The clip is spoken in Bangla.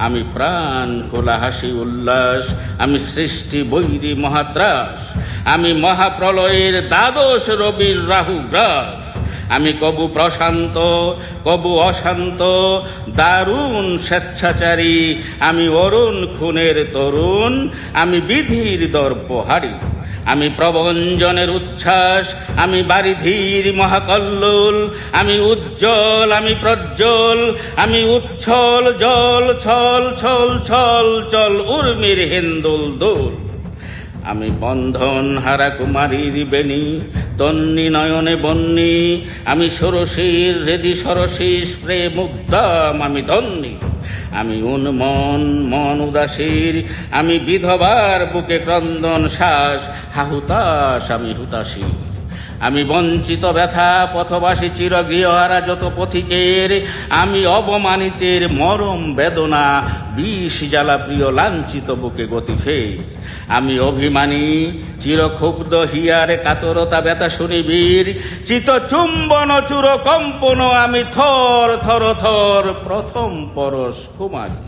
আমি প্রাণ খোলা হাসি উল্লাস, আমি সৃষ্টি বৈরী মহাত্রাস, আমি মহাপ্রলয়ের দ্বাদশ রবির রাহু গ্রাস। আমি কবু প্রশান্ত কবু অশান্ত, দারুণ স্বেচ্ছাচারী, আমি অরুণ খুনের তরুণ, আমি বিধির দর্পহারী। আমি প্রবঞ্জনের উচ্ছ্বাস, আমি বারিধির মহাকল্লোল, আমি উজ্জ্বল আমি প্রজ্জ্বল, আমি উচ্ছল জল ছল ছল ছল চল উর্মির হেন্দোল দোল। আমি বন্ধন হারা কুমারীর বেণী, তন্নি নয়নে বন্যী, আমি ষোড়শীর হৃদি সরসীস প্রেম উদ্দাম, আমি ধন্যী। আমি উন্মন মন উদাসীর, আমি বিধবার বুকে ক্রন্দন শ্বাস, হাহুতাস আমি হুতাশী। আমি বঞ্চিত ব্যথা পথবাসী চিরগৃহহারা যত পথিকের, আমি অবমানিতের মরম বেদনা, বিষ জ্বালা প্রিয় লাঞ্ছিত বুকে গতি ফের। আমি অভিমানী চিরক্ষুব্ধ হিয়ারে কাতরতা ব্যথা শুনিবীর, চিত চুম্বন চুর কম্পন, আমি থর থর থর প্রথম পরশ কুমারী।